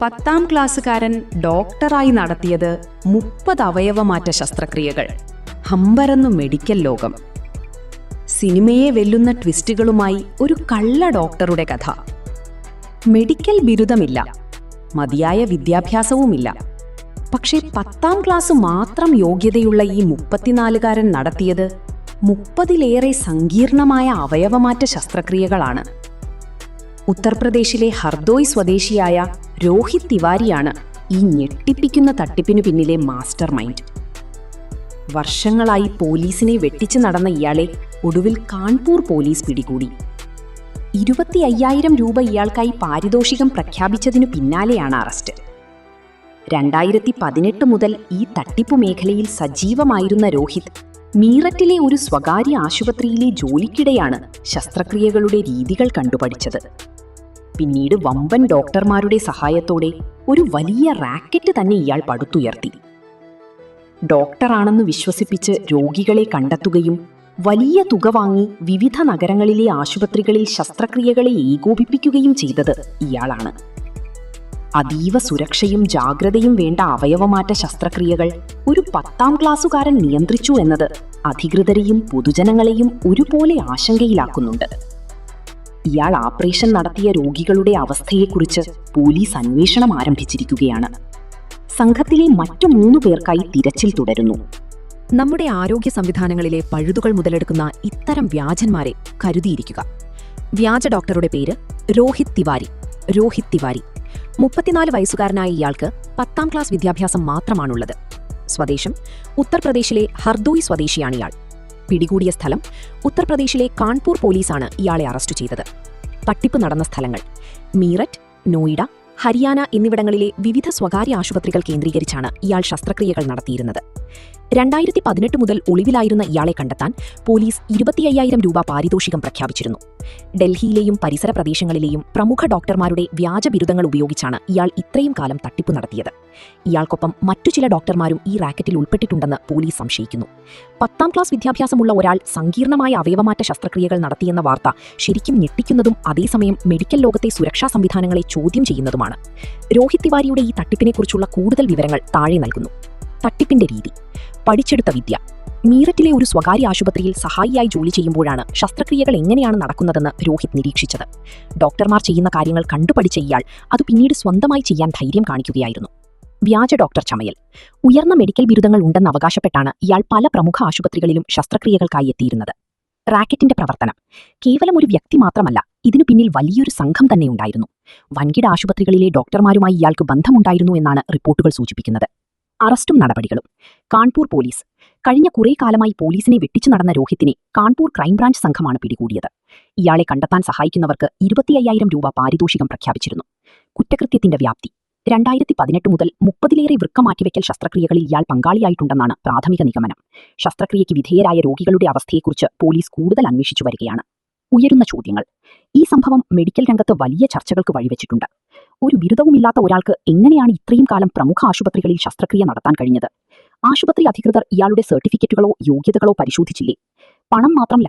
10ാം ക്ലാസ്സുകാരൻ ഡോക്ടറായി നടത്തിയത് 30 അവയവമാറ്റ ശസ്ത്രക്രിയകൾ. ഹമ്പരന്നു മെഡിക്കൽ ലോകം. സിനിമയെ വെല്ലുന്ന ട്വിസ്റ്റുകളുമായി ഒരു കള്ള ഡോക്ടറുടെ കഥ. മെഡിക്കൽ ബിരുദമില്ല, മതിയായ വിദ്യാഭ്യാസവുമില്ല. പക്ഷേ 10ാം ക്ലാസ് മാത്രം യോഗ്യതയുള്ള ഈ 34കാരൻ നടത്തിയത് 30ലേറെ സങ്കീർണമായ അവയവമാറ്റ ശസ്ത്രക്രിയകളാണ്. ഉത്തർപ്രദേശിലെ ഹർദോയ് സ്വദേശിയായ രോഹിത് തിവാരിയാണ് ഈ ഞെട്ടിപ്പിക്കുന്ന തട്ടിപ്പിനു പിന്നിലെ മാസ്റ്റർ മൈൻഡ്. വർഷങ്ങളായി പോലീസിനെ വെട്ടിച്ചു നടന്ന ഇയാളെ ഒടുവിൽ കാൺപൂർ പോലീസ് പിടികൂടി. 25,000 രൂപ ഇയാൾക്കായി പാരിതോഷികം പ്രഖ്യാപിച്ചതിനു പിന്നാലെയാണ് അറസ്റ്റ്. 2018 മുതൽ ഈ തട്ടിപ്പു മേഖലയിൽ സജീവമായിരുന്ന രോഹിത് മീററ്റിലെ ഒരു സ്വകാര്യ ആശുപത്രിയിലെ ജോലിക്കിടെയാണ് ശസ്ത്രക്രിയകളുടെ രീതികൾ കണ്ടുപഠിച്ചത്. പിന്നീട് വമ്പൻ ഡോക്ടർമാരുടെ സഹായത്തോടെ ഒരു വലിയ റാക്കറ്റ് തന്നെ ഇയാൾ പടുത്തുയർത്തി. ഡോക്ടറാണെന്ന് വിശ്വസിപ്പിച്ച് രോഗികളെ കണ്ടെത്തുകയും വലിയ തുക വാങ്ങി വിവിധ നഗരങ്ങളിലെ ആശുപത്രികളിൽ ശസ്ത്രക്രിയകളെ ഏകോപിപ്പിക്കുകയും ചെയ്തത് ഇയാളാണ്. അതീവ സുരക്ഷയും ജാഗ്രതയും വേണ്ട അവയവമാറ്റ ശസ്ത്രക്രിയകൾ ഒരു 10ാം ക്ലാസ്സുകാരൻ നിയന്ത്രിച്ചു എന്നത് അധികൃതരെയും പൊതുജനങ്ങളെയും ഒരുപോലെ ആശങ്കയിലാക്കുന്നുണ്ട്. ഇയാൾ ഓപ്പറേഷൻ നടത്തിയ രോഗികളുടെ അവസ്ഥയെക്കുറിച്ച് പോലീസ് അന്വേഷണം ആരംഭിച്ചിരിക്കുകയാണ്. സംഘത്തിലെ മറ്റു 3 പേർക്കായി തിരച്ചിൽ തുടരുന്നു. നമ്മുടെ ആരോഗ്യ സംവിധാനങ്ങളിലെ പഴുതുകൾ മുതലെടുക്കുന്ന ഇത്തരം വ്യാജന്മാരെ കരുതിയിരിക്കുക. വ്യാജ ഡോക്ടറുടെ പേര് രോഹിത് തിവാരി. 34 വയസ്സുകാരനായ ഇയാൾക്ക് 10ാം ക്ലാസ് വിദ്യാഭ്യാസം മാത്രമാണുള്ളത്. സ്വദേശം ഉത്തർപ്രദേശിലെ ഹർദോയ് സ്വദേശിയാണ് ഇയാൾ. പിടികൂടിയ സ്ഥലം ഉത്തർപ്രദേശിലെ കാൺപൂർ പോലീസാണ് ഇയാളെ അറസ്റ്റ് ചെയ്തത്. തട്ടിപ്പ് നടന്ന സ്ഥലങ്ങൾ മീററ്റ്, നോയിഡ, ഹരിയാന എന്നിവിടങ്ങളിലെ വിവിധ സ്വകാര്യ ആശുപത്രികൾ കേന്ദ്രീകരിച്ചാണ് ഇയാൾ ശസ്ത്രക്രിയകൾ നടത്തിയിരുന്നത്. 2018 മുതൽ ഒളിവിലായിരുന്ന ഇയാളെ കണ്ടെത്താൻ പോലീസ് 25,000 രൂപ പാരിതോഷികം പ്രഖ്യാപിച്ചിരുന്നു. ഡൽഹിയിലെയും പരിസര പ്രദേശങ്ങളിലെയും പ്രമുഖ ഡോക്ടർമാരുടെ വ്യാജ ബിരുദങ്ങൾ ഉപയോഗിച്ചാണ് ഇയാൾ ഇത്രയും കാലം തട്ടിപ്പ് നടത്തിയത്. ഇയാൾക്കൊപ്പം മറ്റു ചില ഡോക്ടർമാരും ഈ റാക്കറ്റിൽ ഉൾപ്പെട്ടിട്ടുണ്ടെന്ന് പോലീസ് സംശയിക്കുന്നു. 10ാം ക്ലാസ് വിദ്യാഭ്യാസമുള്ള ഒരാൾ സങ്കീർണമായ അവയവമാറ്റ ശസ്ത്രക്രിയകൾ നടത്തിയെന്ന വാർത്ത ശരിക്കും ഞെട്ടിക്കുന്നതും അതേസമയം മെഡിക്കൽ ലോകത്തെ സുരക്ഷാ സംവിധാനങ്ങളെ ചോദ്യം ചെയ്യുന്നതുമാണ്. രോഹിത് തിവാരിയുടെ ഈ തട്ടിപ്പിനെക്കുറിച്ചുള്ള കൂടുതൽ വിവരങ്ങൾ താഴെ നൽകുന്നു. തട്ടിപ്പിന്റെ രീതി. പഠിച്ചെടുത്ത വിദ്യ. മീററ്റിലെ ഒരു സ്വകാര്യ ആശുപത്രിയിൽ സഹായിയായി ജോലി ചെയ്യുമ്പോഴാണ് ശസ്ത്രക്രിയകൾ എങ്ങനെയാണ് നടക്കുന്നതെന്ന് രോഹിത് നിരീക്ഷിച്ചത്. ഡോക്ടർമാർ ചെയ്യുന്ന കാര്യങ്ങൾ കണ്ടുപഠിച്ച ഇയാൾ അത് പിന്നീട് സ്വന്തമായി ചെയ്യാൻ ധൈര്യം കാണിക്കുകയായിരുന്നു. വ്യാജ ഡോക്ടർ ചമയൽ. ഉയർന്ന മെഡിക്കൽ ബിരുദങ്ങൾ ഉണ്ടെന്ന് അവകാശപ്പെട്ടാണ് ഇയാൾ പല പ്രമുഖ ആശുപത്രികളിലും ശസ്ത്രക്രിയകൾക്കായി എത്തിയിരുന്നത്. റാക്കറ്റിന്റെ പ്രവർത്തനം. കേവലം ഒരു വ്യക്തി മാത്രമല്ല, ഇതിനു പിന്നിൽ വലിയൊരു സംഘം തന്നെ ഉണ്ടായിരുന്നു. വൻകിട ആശുപത്രികളിലെ ഡോക്ടർമാരുമായി ഇയാൾക്ക് ബന്ധമുണ്ടായിരുന്നു എന്നാണ് റിപ്പോർട്ടുകൾ സൂചിപ്പിക്കുന്നത്. അറസ്റ്റും നടപടികളും. കാൺപൂർ പോലീസ്. കഴിഞ്ഞ കുറേ കാലമായി പോലീസിനെ വെട്ടിച്ചു നടന്ന രോഹിത്തിനെ കാൺപൂർ ക്രൈംബ്രാഞ്ച് സംഘമാണ് പിടികൂടിയത്. ഇയാളെ കണ്ടെത്താൻ സഹായിക്കുന്നവർക്ക് 25,000 രൂപ പാരിതോഷികം പ്രഖ്യാപിച്ചിരുന്നു. കുറ്റകൃത്യത്തിന്റെ വ്യാപ്തി. 2018 മുതൽ 30ലേറെ വൃക്ക മാറ്റിവെക്കൽ ശസ്ത്രക്രിയകളിൽ ഇയാൾ പങ്കാളിയായിട്ടുണ്ടെന്നാണ് പ്രാഥമിക നിഗമനം. ശസ്ത്രക്രിയയ്ക്ക് വിധേയരായ രോഗികളുടെ അവസ്ഥയെക്കുറിച്ച് പോലീസ് കൂടുതൽ അന്വേഷിച്ചു വരികയാണ്. ഉയരുന്ന ചോദ്യങ്ങൾ. ഈ സംഭവം മെഡിക്കൽ രംഗത്ത് വലിയ ചർച്ചകൾക്ക് വഴിവെച്ചിട്ടുണ്ട്. ഒരു ബിരുദവുമില്ലാത്ത ഒരാൾക്ക് എങ്ങനെയാണ് ഇത്രയും കാലം പ്രമുഖ ആശുപത്രികളിൽ ശസ്ത്രക്രിയ നടത്താൻ കഴിഞ്ഞത്? ആശുപത്രി അധികൃതർ ഇയാളുടെ സർട്ടിഫിക്കറ്റുകളോ യോഗ്യതകളോ പരിശോധിച്ചില്ലേ? പണം മാത്രം